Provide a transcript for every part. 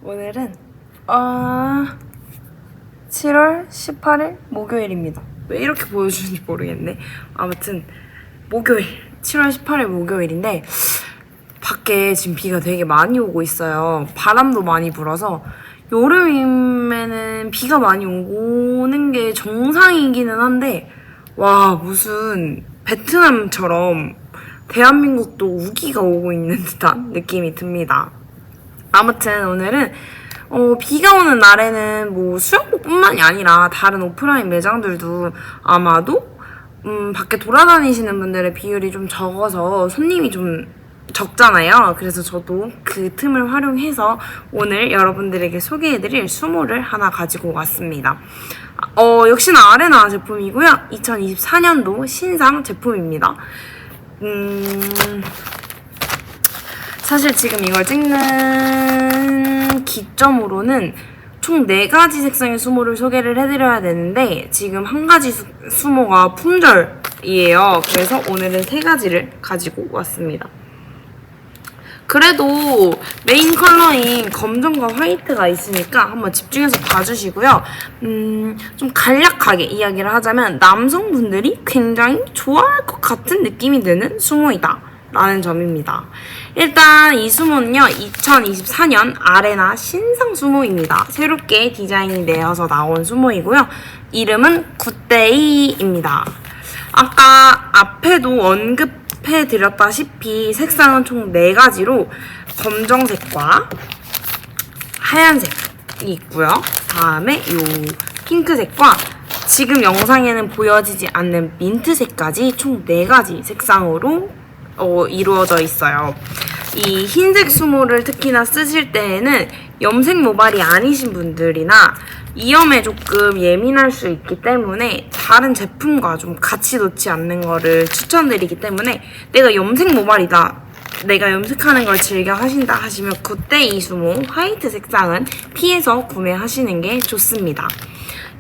오늘은 7월 18일 목요일입니다. 왜 이렇게 보여주는지 모르겠네. 아무튼 목요일 7월 18일 목요일인데 밖에 지금 비가 되게 많이 오고 있어요. 바람도 많이 불어서 여름이면은 비가 많이 오는 게 정상이기는 한데 와, 무슨 베트남처럼 대한민국도 우기가 오고 있는 듯한 느낌이 듭니다. 아무튼 오늘은 비가 오는 날에는 뭐 수영복뿐만이 아니라 다른 오프라인 매장들도 아마도 밖에 돌아다니시는 분들의 비율이 좀 적어서 손님이 좀 적잖아요. 그래서 저도 그 틈을 활용해서 오늘 여러분들에게 소개해드릴 수모를 하나 가지고 왔습니다. 역시나 아레나 제품이고요. 2024년도 신상 제품입니다. 사실 지금 이걸 찍는 기점으로는 총 4가지 색상의 수모를 소개를 해드려야 되는데 지금 한 가지 수모가 품절이에요. 그래서 오늘은 3가지를 가지고 왔습니다. 그래도 메인 컬러인 검정과 화이트가 있으니까 한번 집중해서 봐주시고요. 좀 간략하게 이야기를 하자면 남성분들이 굉장히 좋아할 것 같은 느낌이 드는 수모이다 라는 점입니다. 일단 이 수모는요, 2024년 아레나 신상 수모입니다. 새롭게 디자인이 되어서 나온 수모이고요. 이름은 굿데이입니다. 아까 앞에도 언급해드렸다시피 색상은 총 4가지로 검정색과 하얀색이 있고요. 다음에 요 핑크색과 지금 영상에는 보여지지 않는 민트색까지 총 4가지 색상으로 이루어져 있어요. 이 흰색 수모를 특히나 쓰실 때에는 염색 모발이 아니신 분들이나 이염에 조금 예민할 수 있기 때문에 다른 제품과 좀 같이 놓지 않는 거를 추천드리기 때문에 내가 염색 모발이다, 내가 염색하는 걸 즐겨 하신다 하시면 그때 이 수모 화이트 색상은 피해서 구매하시는 게 좋습니다.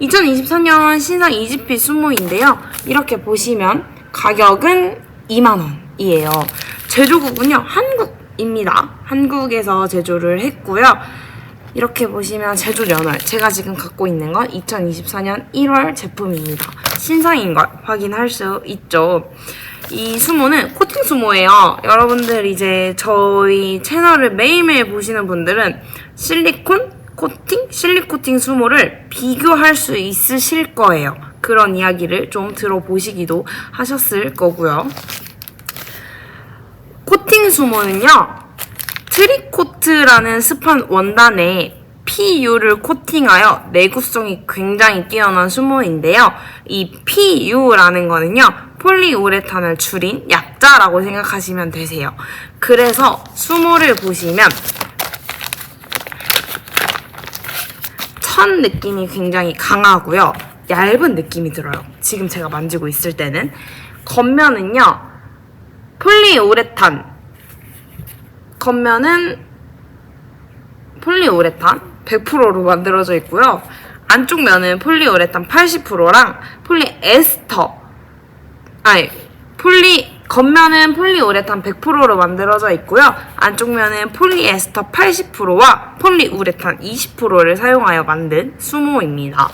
2024년 신상 2GP 수모인데요. 이렇게 보시면 가격은 2만원이에요. 제조국은요, 한국입니다. 한국에서 제조를 했고요. 이렇게 보시면 제조 연월, 제가 지금 갖고 있는 건 2024년 1월 제품입니다. 신상인 걸 확인할 수 있죠. 이 수모는 코팅 수모예요. 여러분들 이제 저희 채널을 매일매일 보시는 분들은 실리콘 코팅, 실리 코팅 수모를 비교할 수 있으실 거예요. 그런 이야기를 좀 들어보시기도 하셨을 거고요. 코팅 수모는요, 트리코트라는 스판 원단에 PU를 코팅하여 내구성이 굉장히 뛰어난 수모인데요. 이 PU라는 거는요, 폴리우레탄을 줄인 약자라고 생각하시면 되세요. 그래서 수모를 보시면 천 느낌이 굉장히 강하고요. 얇은 느낌이 들어요. 지금 제가 만지고 있을 때는. 겉면은요, 겉면은 폴리우레탄 100%로 만들어져 있고요. 안쪽 면은 폴리우레탄 80%랑 겉면은 폴리우레탄 100%로 만들어져 있고요. 안쪽 면은 폴리에스터 80%와 폴리우레탄 20%를 사용하여 만든 수모입니다.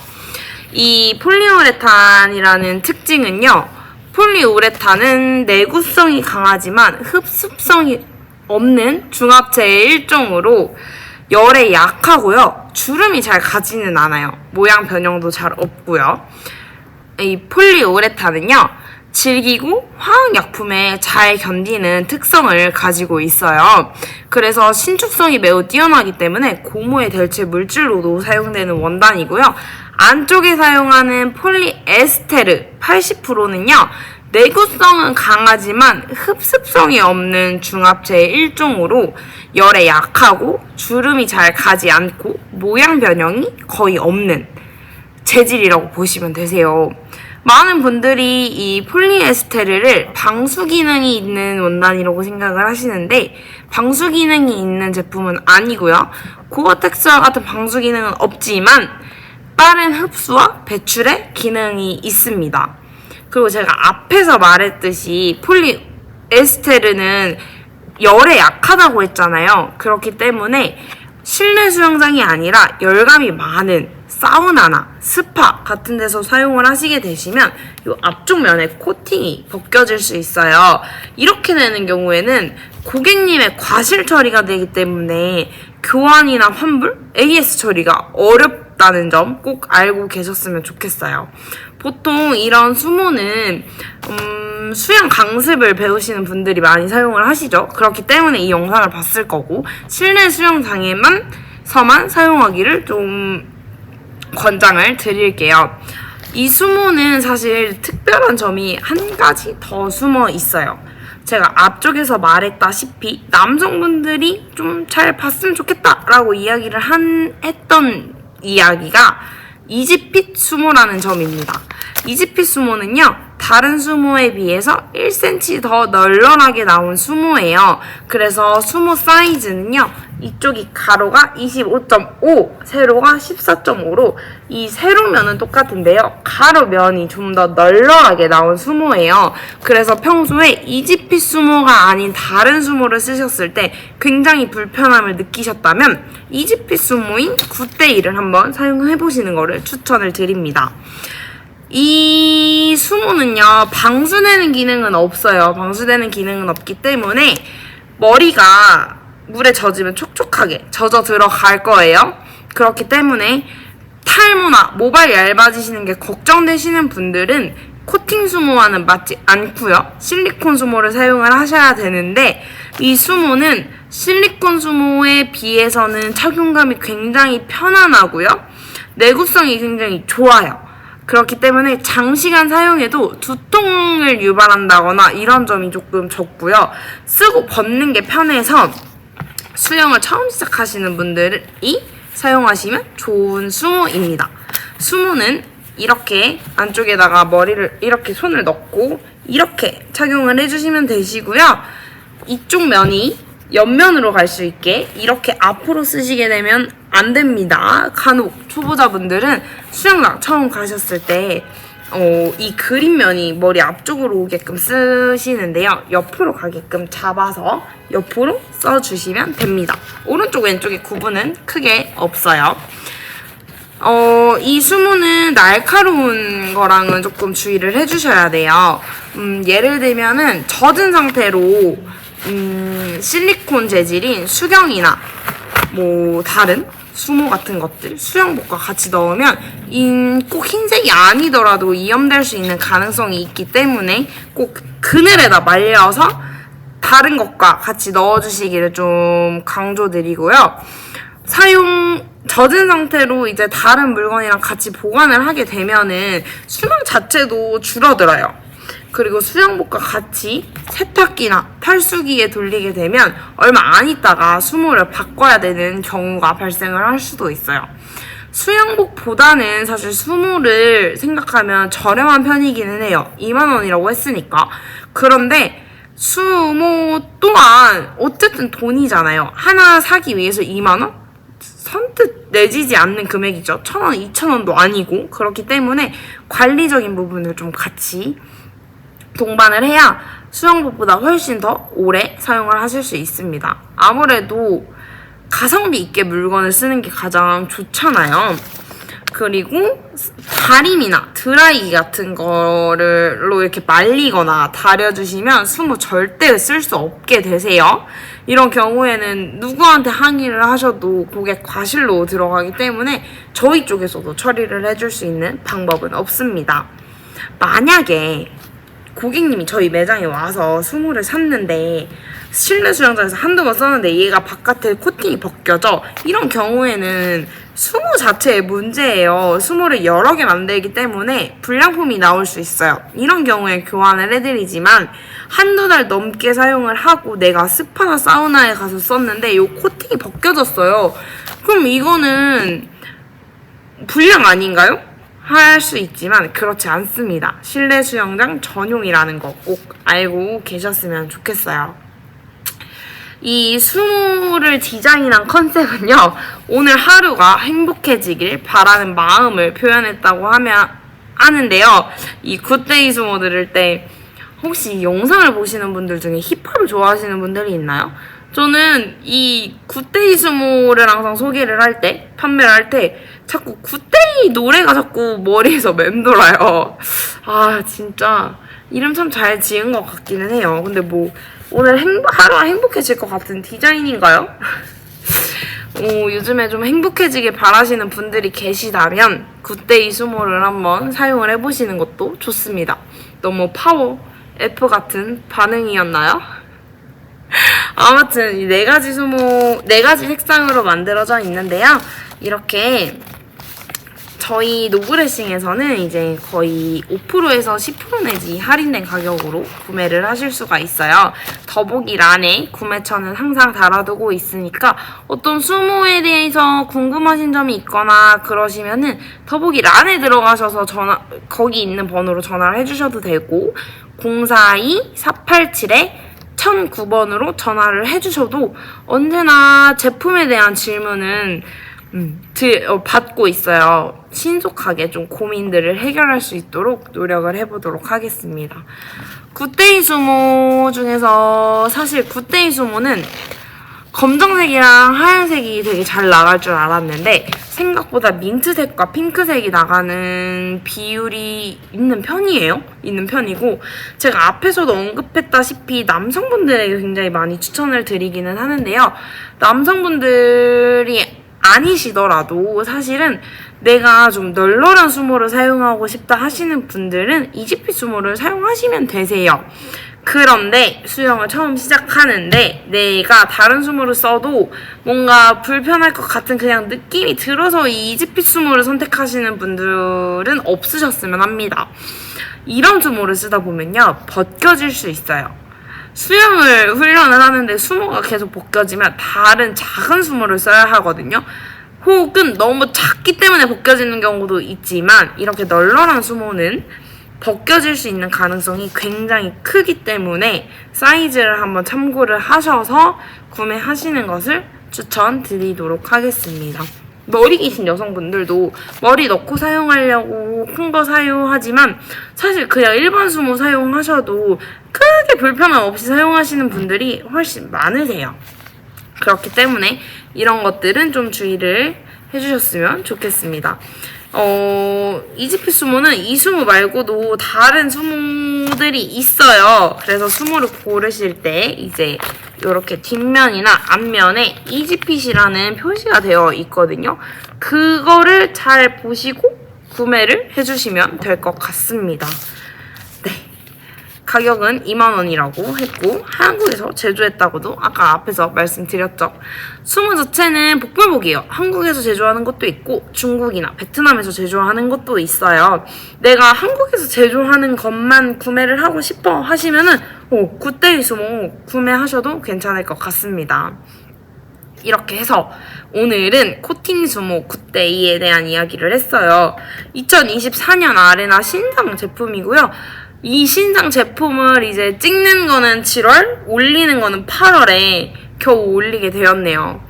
이 폴리우레탄이라는 특징은요, 폴리우레탄은 내구성이 강하지만 흡습성이 없는 중합체의 일종으로 열에 약하고요. 주름이 잘 가지는 않아요. 모양 변형도 잘 없고요. 이 폴리우레탄은요, 질기고 화학약품에 잘 견디는 특성을 가지고 있어요. 그래서 신축성이 매우 뛰어나기 때문에 고무의 대체 물질로도 사용되는 원단이고요. 안쪽에 사용하는 폴리에스테르 80%는요, 내구성은 강하지만 흡습성이 없는 중합체의 일종으로 열에 약하고 주름이 잘 가지 않고 모양 변형이 거의 없는 재질이라고 보시면 되세요. 많은 분들이 이 폴리에스테르를 방수 기능이 있는 원단이라고 생각을 하시는데 방수 기능이 있는 제품은 아니고요. 고어텍스와 같은 방수 기능은 없지만 빠른 흡수와 배출의 기능이 있습니다. 그리고 제가 앞에서 말했듯이 폴리에스테르는 열에 약하다고 했잖아요. 그렇기 때문에 실내 수영장이 아니라 열감이 많은 사우나나 스파 같은 데서 사용을 하시게 되시면 이 앞쪽 면에 코팅이 벗겨질 수 있어요. 이렇게 되는 경우에는 고객님의 과실 처리가 되기 때문에 교환이나 환불, AS 처리가 어렵다는 점 꼭 알고 계셨으면 좋겠어요. 보통 이런 수모는 수영 강습을 배우시는 분들이 많이 사용을 하시죠. 그렇기 때문에 이 영상을 봤을 거고, 실내 수영장에만 서만 사용하기를 좀 권장을 드릴게요. 이 수모는 사실 특별한 점이 한 가지 더 숨어 있어요. 제가 앞쪽에서 말했다시피 남성분들이 좀 잘 봤으면 좋겠다라고 이야기를 했던 이야기가 이지핏 수모라는 점입니다. 이지핏 수모는요, 다른 수모에 비해서 1cm 더 널널하게 나온 수모예요. 그래서 수모 사이즈는요, 이쪽이 가로가 25.5, 세로가 14.5로 이 세로면은 똑같은데요, 가로면이 좀 더 널널하게 나온 수모예요. 그래서 평소에 이지핏 수모가 아닌 다른 수모를 쓰셨을 때 굉장히 불편함을 느끼셨다면 이지핏 수모인 9대1을 한번 사용해보시는 거를 추천을 드립니다. 이 수모는요, 방수되는 기능은 없어요. 방수되는 기능은 없기 때문에 머리가 물에 젖으면 촉촉하게 젖어 들어갈 거예요. 그렇기 때문에 탈모나 모발 얇아지시는 게 걱정되시는 분들은 코팅 수모와는 맞지 않고요, 실리콘 수모를 사용을 하셔야 되는데, 이 수모는 실리콘 수모에 비해서는 착용감이 굉장히 편안하고요, 내구성이 굉장히 좋아요. 그렇기 때문에 장시간 사용해도 두통을 유발한다거나 이런 점이 조금 적고요. 쓰고 벗는 게 편해서 수영을 처음 시작하시는 분들이 사용하시면 좋은 수모입니다. 수모는 이렇게 안쪽에다가 머리를 이렇게 손을 넣고 이렇게 착용을 해주시면 되시고요. 이쪽 면이 옆면으로 갈 수 있게 이렇게 앞으로 쓰시게 되면 안 됩니다. 간혹 초보자분들은 수영장 처음 가셨을 때 이 그림면이 머리 앞쪽으로 오게끔 쓰시는데요. 옆으로 가게끔 잡아서 옆으로 써주시면 됩니다. 오른쪽 왼쪽의 구분은 크게 없어요. 이 수모는 날카로운 거랑은 조금 주의를 해주셔야 돼요. 예를 들면은 젖은 상태로 실리콘 재질인 수경이나 뭐 다른 수모 같은 것들, 수영복과 같이 넣으면 꼭 흰색이 아니더라도 이염될 수 있는 가능성이 있기 때문에 꼭 그늘에다 말려서 다른 것과 같이 넣어주시기를 좀 강조드리고요. 젖은 상태로 이제 다른 물건이랑 같이 보관을 하게 되면은 수명 자체도 줄어들어요. 그리고 수영복과 같이 세탁기나 탈수기에 돌리게 되면 얼마 안 있다가 수모를 바꿔야 되는 경우가 발생을 할 수도 있어요. 수영복보다는 사실 수모를 생각하면 저렴한 편이기는 해요. 2만원이라고 했으니까. 그런데 수모 또한 어쨌든 돈이잖아요. 하나 사기 위해서 2만원? 선뜻 내지지 않는 금액이죠. 1,000원, 2,000원도 아니고. 그렇기 때문에 관리적인 부분을 좀 같이 동반을 해야 수영복보다 훨씬 더 오래 사용을 하실 수 있습니다. 아무래도 가성비 있게 물건을 쓰는 게 가장 좋잖아요. 그리고 다림이나 드라이기 같은 거를로 이렇게 말리거나 다려주시면 수모 절대 쓸 수 없게 되세요. 이런 경우에는 누구한테 항의를 하셔도 고객 과실로 들어가기 때문에 저희 쪽에서도 처리를 해줄 수 있는 방법은 없습니다. 만약에 고객님이 저희 매장에 와서 수모를 샀는데 실내 수영장에서 한두 번 썼는데 얘가 바깥에 코팅이 벗겨져, 이런 경우에는 수모 자체의 문제예요. 수모를 여러 개 만들기 때문에 불량품이 나올 수 있어요. 이런 경우에 교환을 해드리지만 한두 달 넘게 사용을 하고 내가 스파나 사우나에 가서 썼는데 이 코팅이 벗겨졌어요. 그럼 이거는 불량 아닌가요? 할 수 있지만 그렇지 않습니다. 실내 수영장 전용이라는 거 꼭 알고 계셨으면 좋겠어요. 이 수모를 디자인한 컨셉은요, 오늘 하루가 행복해지길 바라는 마음을 표현했다고 하는데요. 이 굿데이 수모 들을 때 혹시 영상을 보시는 분들 중에 힙합을 좋아하시는 분들이 있나요? 저는 이 굿데이 수모를 항상 소개를 할 때, 판매를 할 때 자꾸 굿데이 노래가 자꾸 머리에서 맴돌아요. 아, 진짜 이름 참 잘 지은 것 같기는 해요. 근데 뭐 오늘 하루가 행복해질 것 같은 디자인인가요? 요즘에 좀 행복해지길 바라시는 분들이 계시다면 굿데이 수모를 한번 사용을 해보시는 것도 좋습니다. 너무 파워 F 같은 반응이었나요? 아무튼 이 네 가지 수모, 네 가지 색상으로 만들어져 있는데요. 이렇게 저희 노브레싱에서는 이제 거의 5%에서 10% 내지 할인된 가격으로 구매를 하실 수가 있어요. 더보기란에 구매처는 항상 달아두고 있으니까 어떤 수모에 대해서 궁금하신 점이 있거나 그러시면은 더보기란에 들어가셔서 거기 있는 번호로 전화를 해주셔도 되고 042-487-1009번으로 전화를 해주셔도 언제나 제품에 대한 질문은 받고 있어요. 신속하게 좀 고민들을 해결할 수 있도록 노력을 해보도록 하겠습니다. 굿데이 수모 중에서 사실 굿데이 수모는 검정색이랑 하얀색이 되게 잘 나갈 줄 알았는데 생각보다 민트색과 핑크색이 나가는 비율이 있는 편이고 제가 앞에서도 언급했다시피 남성분들에게 굉장히 많이 추천을 드리기는 하는데요. 남성분들이 아니시더라도 사실은 내가 좀 널널한 수모를 사용하고 싶다 하시는 분들은 이지피 수모를 사용하시면 되세요. 그런데 수영을 처음 시작하는데 내가 다른 수모를 써도 뭔가 불편할 것 같은 그냥 느낌이 들어서 이 이지피 수모를 선택하시는 분들은 없으셨으면 합니다. 이런 수모를 쓰다 보면요, 벗겨질 수 있어요. 수영을 훈련을 하는데 수모가 계속 벗겨지면 다른 작은 수모를 써야 하거든요. 혹은 너무 작기 때문에 벗겨지는 경우도 있지만 이렇게 널널한 수모는 벗겨질 수 있는 가능성이 굉장히 크기 때문에 사이즈를 한번 참고를 하셔서 구매하시는 것을 추천드리도록 하겠습니다. 머리 기신 여성분들도 머리 넣고 사용하려고 큰 거 사용하지만 사실 그냥 일반 수모 사용하셔도 크게 불편함 없이 사용하시는 분들이 훨씬 많으세요. 그렇기 때문에 이런 것들은 좀 주의를 해주셨으면 좋겠습니다. 이지피 수모는 이 수모 말고도 다른 수모들이 있어요. 그래서 수모를 고르실 때 이제 이렇게 뒷면이나 앞면에 이지핏이라는 표시가 되어 있거든요. 그거를 잘 보시고 구매를 해주시면 될 것 같습니다. 네, 가격은 2만원이라고 했고 한국에서 제조했다고도 아까 앞에서 말씀드렸죠. 수모 자체는 복불복이에요. 한국에서 제조하는 것도 있고 중국이나 베트남에서 제조하는 것도 있어요. 내가 한국에서 제조하는 것만 구매를 하고 싶어 하시면은 굿데이 수모 구매하셔도 괜찮을 것 같습니다. 이렇게 해서 오늘은 코팅 수모 굿데이에 대한 이야기를 했어요. 2024년 아레나 신상 제품이고요. 이 신상 제품을 이제 찍는 거는 7월, 올리는 거는 8월에 겨우 올리게 되었네요.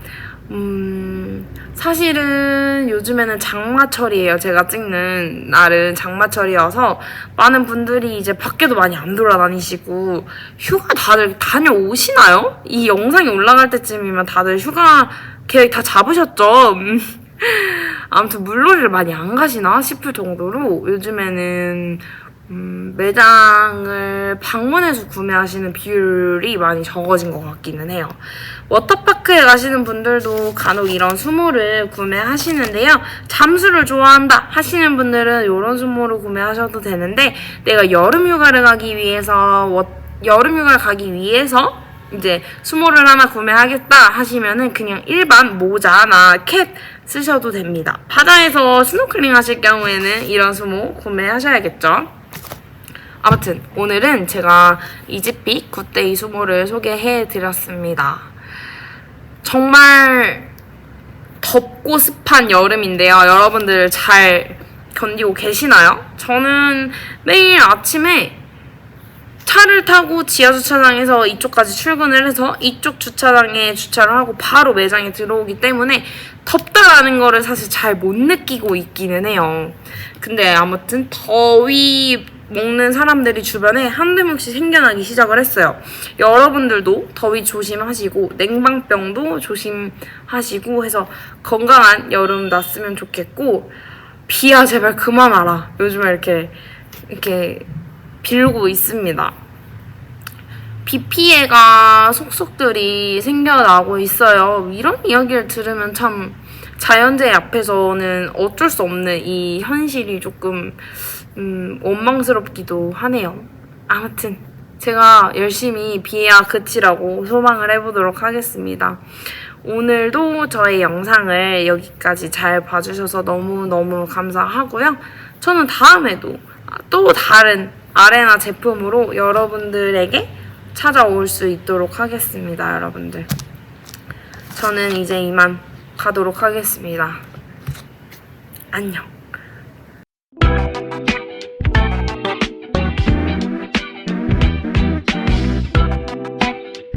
사실은 요즘에는 장마철이에요. 제가 찍는 날은 장마철이어서 많은 분들이 이제 밖에도 많이 안 돌아다니시고 휴가 다들 다녀오시나요? 이 영상이 올라갈 때쯤이면 다들 휴가 계획 다 잡으셨죠? 아무튼 물놀이를 많이 안 가시나 싶을 정도로 요즘에는 매장을 방문해서 구매하시는 비율이 많이 적어진 것 같기는 해요. 워터파크에 가시는 분들도 간혹 이런 수모를 구매하시는데요. 잠수를 좋아한다 하시는 분들은 이런 수모를 구매하셔도 되는데 내가 여름휴가를 가기 위해서 이제 수모를 하나 구매하겠다 하시면은 그냥 일반 모자나 캡 쓰셔도 됩니다. 바다에서 스노클링 하실 경우에는 이런 수모 구매하셔야겠죠. 아무튼 오늘은 제가 이지핏 굿데이 수모를 소개해드렸습니다. 정말 덥고 습한 여름인데요. 여러분들 잘 견디고 계시나요? 저는 매일 아침에 차를 타고 지하주차장에서 이쪽까지 출근을 해서 이쪽 주차장에 주차를 하고 바로 매장에 들어오기 때문에 덥다라는 거를 사실 잘 못 느끼고 있기는 해요. 근데 아무튼 더위 먹는 사람들이 주변에 한두 명씩 생겨나기 시작을 했어요. 여러분들도 더위 조심하시고 냉방병도 조심하시고 해서 건강한 여름 났으면 좋겠고, 비야 제발 그만 와라. 요즘에 이렇게 빌고 있습니다. 비 피해가 속속들이 생겨나고 있어요. 이런 이야기를 들으면 참 자연재해 앞에서는 어쩔 수 없는 이 현실이 조금 원망스럽기도 하네요. 아무튼 제가 열심히 비야 그치라고 소망을 해보도록 하겠습니다. 오늘도 저의 영상을 여기까지 잘 봐주셔서 너무너무 감사하고요. 저는 다음에도 또 다른 아레나 제품으로 여러분들에게 찾아올 수 있도록 하겠습니다, 여러분들. 저는 이제 이만 가도록 하겠습니다. 안녕.